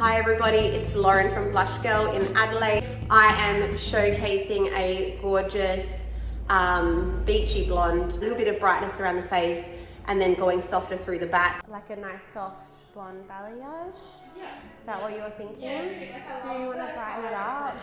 Hi everybody, it's Lauren from Blush Girl in Adelaide. I am showcasing a gorgeous beachy blonde, a little bit of brightness around the face and then going softer through the back. Like a nice soft blonde balayage? Yeah. Is that what you're thinking? Yeah, do you want to brighten it up?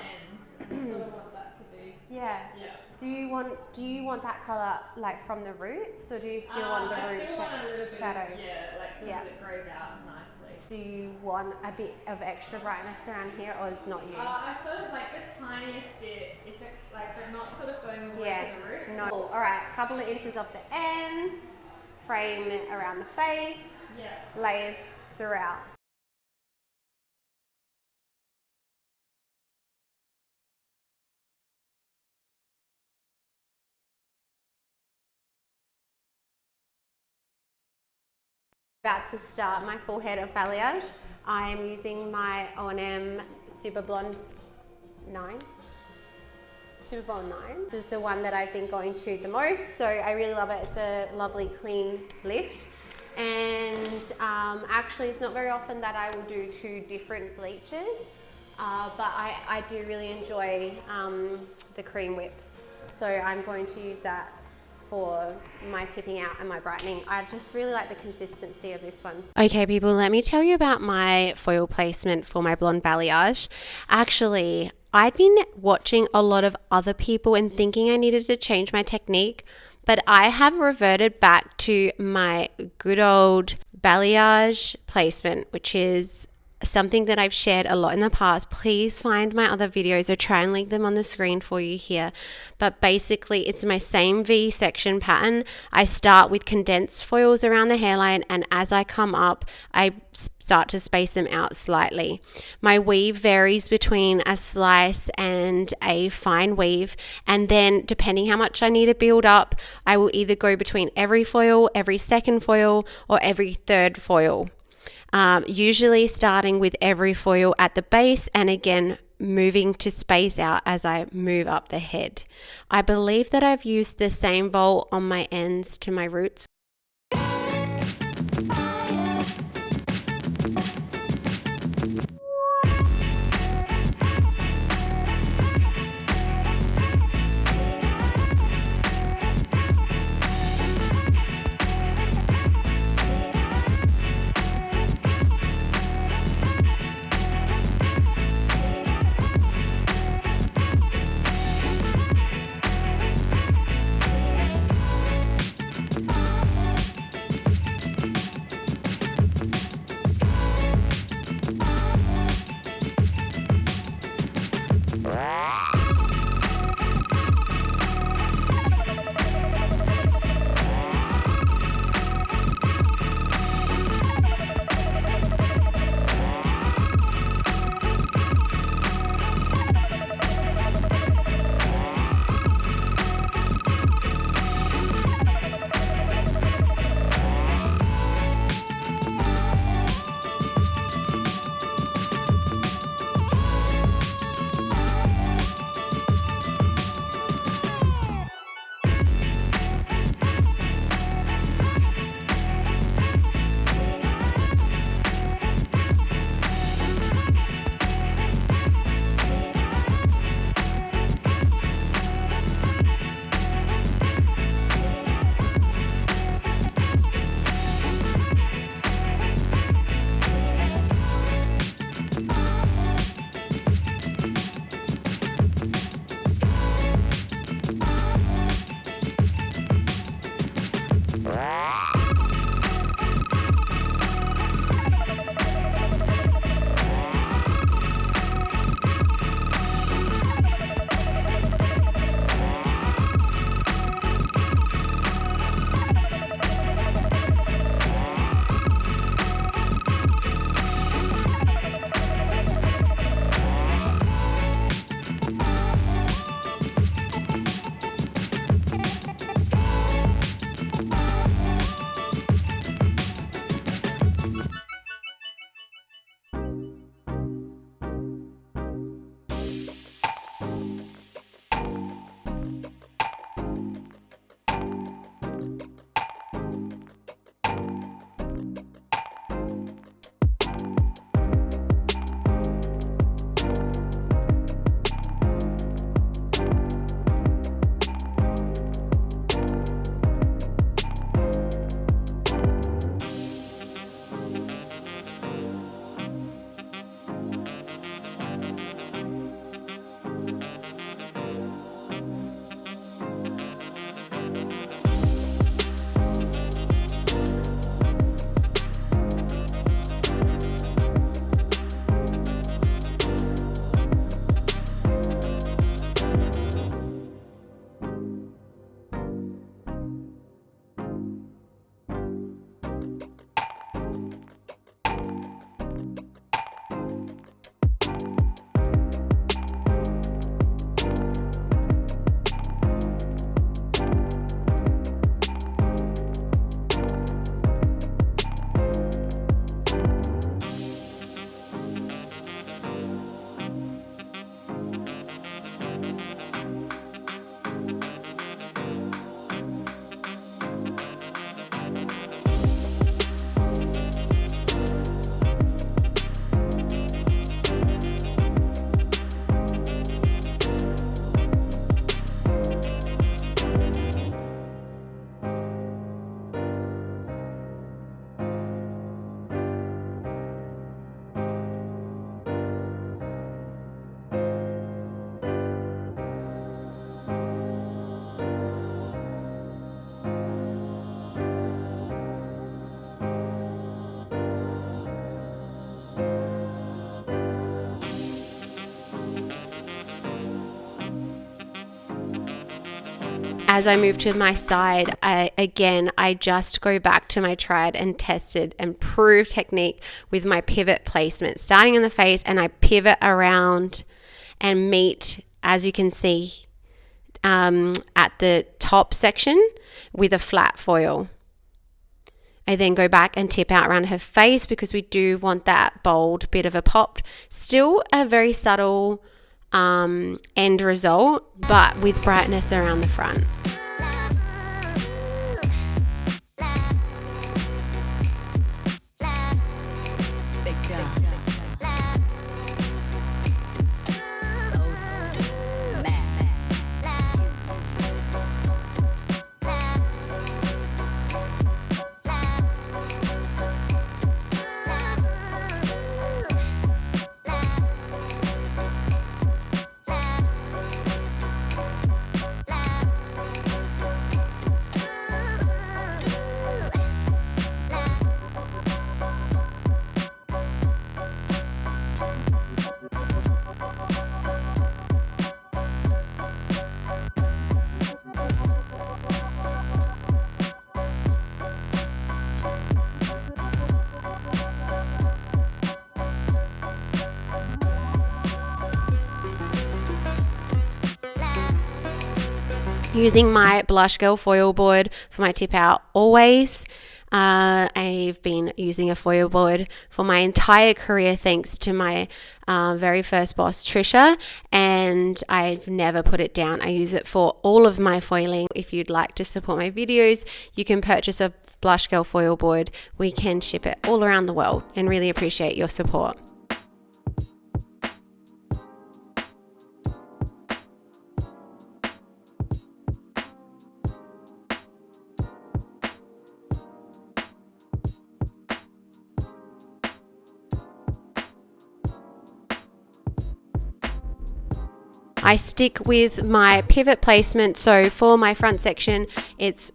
I sort of want that to be. Yeah. Yeah. Do you want that colour like from the roots, or do you still want the root shadowed? Yeah, like so that it grows out nicely. Do you want a bit of extra brightness around here, or is not you? I sort of like the tiniest bit, if it, like, but not sort of going all the way to the root. No. Cool. All right, couple of inches off the ends, frame it around the face, layers throughout. About to start my full head of balayage. I am using my O&M Super Blonde 9. Super Blonde 9. This is the one that I've been going to the most, so I really love it. It's a lovely clean lift. And actually it's not very often that I will do two different bleaches, but I do really enjoy the Cream Whip. So I'm going to use that for my tipping out and my brightening. I just really like the consistency of this one. Okay people, let me tell you about my foil placement for my blonde balayage. Actually, I'd been watching a lot of other people and thinking I needed to change my technique, but I have reverted back to my good old balayage placement, which is something that I've shared a lot in the past. Please find my other videos or try and link them on the screen for you here. But basically it's my same V section pattern. I start with condensed foils around the hairline, and as I come up I start to space them out slightly. My weave varies between a slice and a fine weave, and then depending how much I need to build up, I will either go between every foil, every second foil, or every third foil. Usually starting with every foil at the base, and again moving to space out as I move up the head. I believe that I've used the same bowl on my ends to my roots. as I move to my side, I just go back to my tried and tested and proved technique with my pivot placement, starting in the face, and I pivot around and meet, as you can see, at the top section with a flat foil. I then go back and tip out around her face because we do want that bold bit of a pop. Still a very subtle end result, but with brightness around the front. Using my Blush Girl foil board for my tip out always. I've been using a foil board for my entire career thanks to my very first boss Trisha, and I've never put it down. I use it for all of my foiling. If you'd like to support my videos, you can purchase a Blush Girl foil board. We can ship it all around the world and really appreciate your support. I stick with my pivot placement, so for my front section it's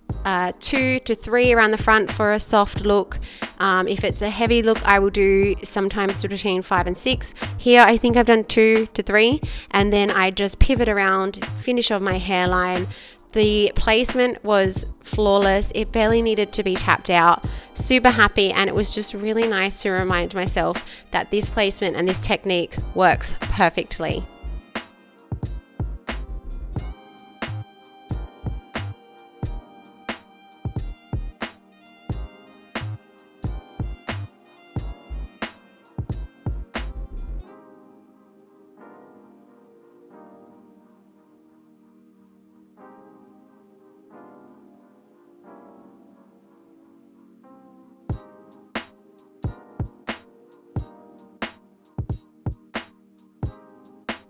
2 to 3 around the front for a soft look. If it's a heavy look, I will do sometimes between 5 and 6. Here I think I've done 2 to 3, and then I just pivot around, finish off my hairline. The placement was flawless. It barely needed to be tapped out. Super happy, and it was just really nice to remind myself that this placement and this technique works perfectly.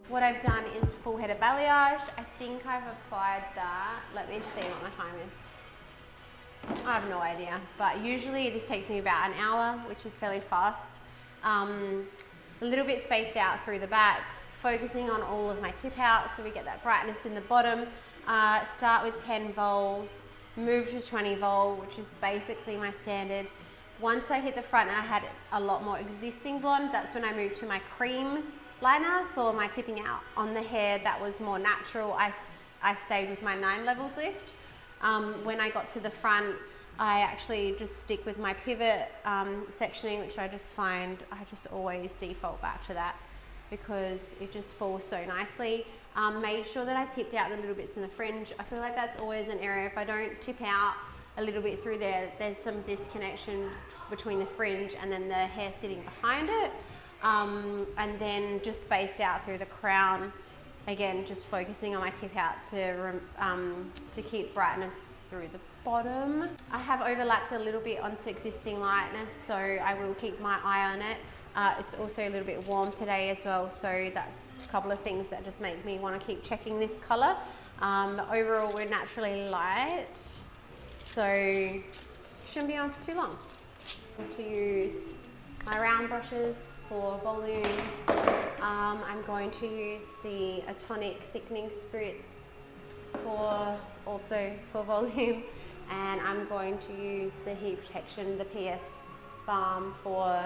What I've done is full head of balayage. I think I've applied that. Let me see what my time is. I have no idea, but usually this takes me about an hour, which is fairly fast. A little bit spaced out through the back, focusing on all of my tip out so we get that brightness in the bottom. Start with 10 vol, move to 20 vol, which is basically my standard. Once I hit the front and I had a lot more existing blonde, that's when I moved to my cream liner for my tipping out. On the hair that was more natural, I stayed with my 9 levels lift. When I got to the front, I actually just stick with my pivot sectioning, which I just find I just always default back to that because it just falls so nicely. Made sure that I tipped out the little bits in the fringe. I feel like that's always an area, if I don't tip out a little bit through there, there's some disconnection between the fringe and then the hair sitting behind it. And then just spaced out through the crown. Again, just focusing on my tip out to keep brightness through the bottom. I have overlapped a little bit onto existing lightness, so I will keep my eye on it. It's also a little bit warm today as well, so that's a couple of things that just make me want to keep checking this color. Overall, we're naturally light, so shouldn't be on for too long. To use my round brushes for volume. I'm going to use the Atonic Thickening Spritz also for volume, and I'm going to use the Heat Protection, the PS Balm for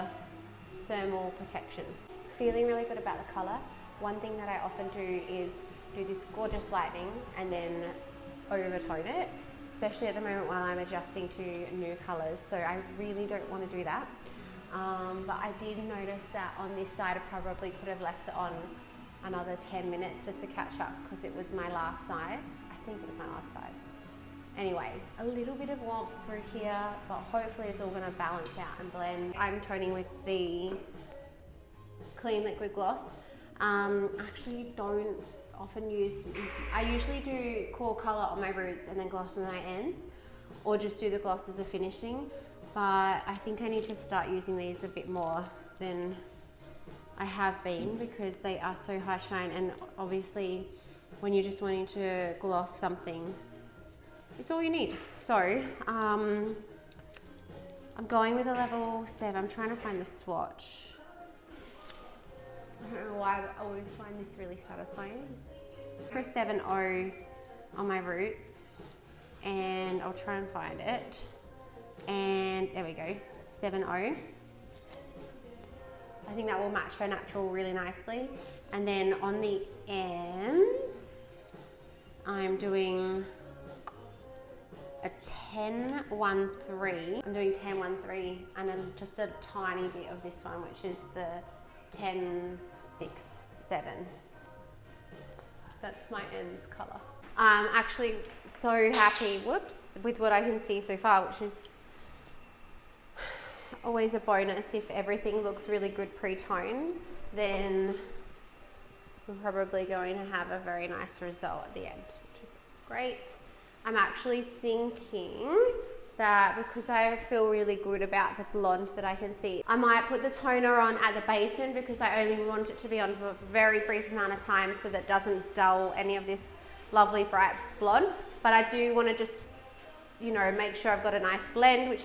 thermal protection. Feeling really good about the colour. One thing that I often do is do this gorgeous lightning and then overtone it, especially at the moment while I'm adjusting to new colors. So I really don't want to do that. But I did notice that on this side I probably could have left it on another 10 minutes just to catch up, because it was my last side. I think it was my last side. Anyway, a little bit of warmth through here, but hopefully it's all going to balance out and blend. I'm toning with the Clean Liquid Gloss. Actually don't often use, I usually do core color on my roots and then gloss on my ends, or just do the gloss as a finishing. But I think I need to start using these a bit more than I have been, because they are so high shine, and obviously when you're just wanting to gloss something, it's all you need. So I'm going with a level 7. I'm trying to find the swatch. I don't know why, but I always find this really satisfying. For 7.0 on my roots, and I'll try and find it. And there we go, 7.0. I think that will match her natural really nicely. And then on the ends, I'm doing a 10.13. I'm doing 10.13 and then just a tiny bit of this one, which is the 10.6.7. That's my ends color. I'm actually so happy, with what I can see so far, which is always a bonus. If everything looks really good pre-tone, then we're probably going to have a very nice result at the end, which is great. I'm actually thinking that because I feel really good about the blonde that I can see, I might put the toner on at the basin, because I only want it to be on for a very brief amount of time so that it doesn't dull any of this lovely bright blonde. But I do want to just, you know, make sure I've got a nice blend, which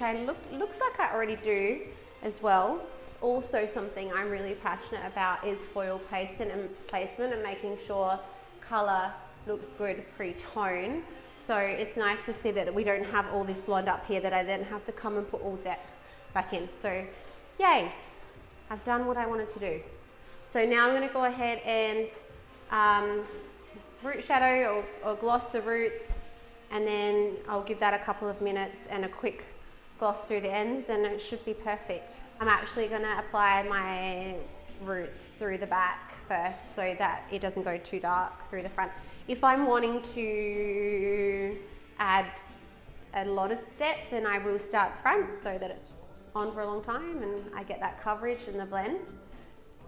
looks like I already do as well. Also, something I'm really passionate about is foil placement and making sure color looks good pre-tone. So it's nice to see that we don't have all this blonde up here that I then have to come and put all depth back in. So yay, I've done what I wanted to do. So now I'm going to go ahead and root shadow or gloss the roots, and then I'll give that a couple of minutes and a quick gloss through the ends, and it should be perfect. I'm actually going to apply my roots through the back first so that it doesn't go too dark through the front. If I'm wanting to add a lot of depth, then I will start front so that it's on for a long time and I get that coverage and the blend.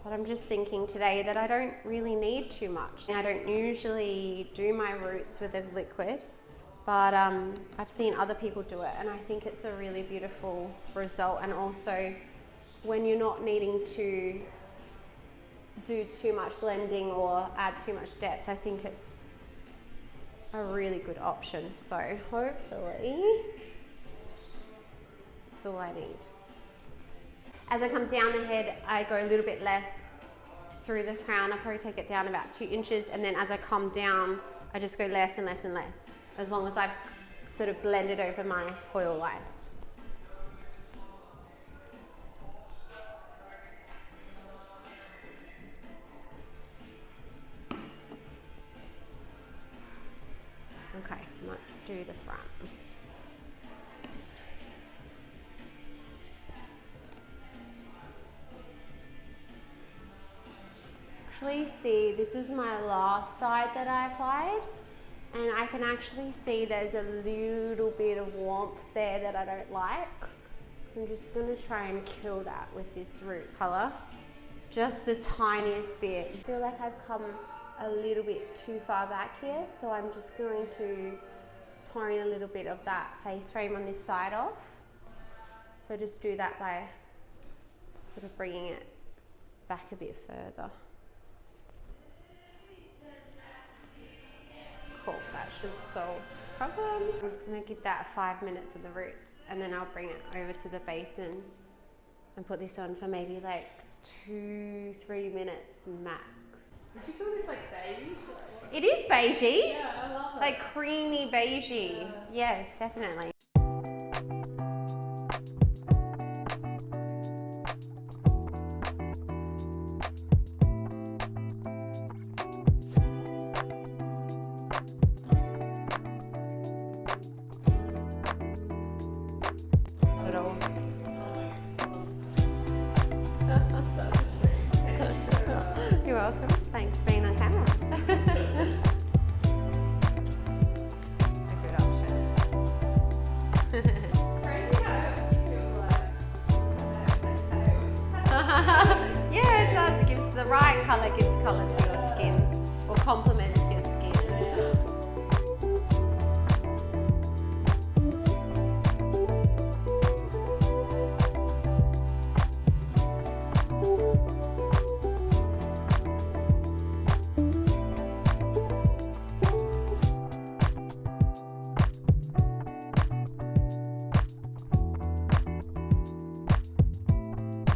But I'm just thinking today that I don't really need too much. I don't usually do my roots with a liquid, but I've seen other people do it, and I think it's a really beautiful result. And also, when you're not needing to do too much blending or add too much depth, I think it's a really good option. So hopefully that's all I need. As I come down the head, I go a little bit less through the crown. I probably take it down about 2 inches, and then as I come down, I just go less and less and less, as long as I've sort of blended over my foil line. Okay, let's do the front. Actually, see, this was my last side that I applied, and I can actually see there's a little bit of warmth there that I don't like. So I'm just going to try and kill that with this root color, just the tiniest bit. I feel like I've come a little bit too far back here, so I'm just going to tone a little bit of that face frame on this side off. So just do that by sort of bringing it back a bit further. Cool, that should solve the problem. I'm just going to give that 5 minutes of the roots, and then I'll bring it over to the basin and put this on for maybe like 2-3 minutes max. Would you call this like beige? It is beigey. Yeah, I love it. Like creamy beigey. Yeah. Yes, definitely. welcome. Thanks for being on camera. A good option. Crazy how it helps you feel like nice tail. Yeah, it does. It gives the right colour, gives colour to your skin or complements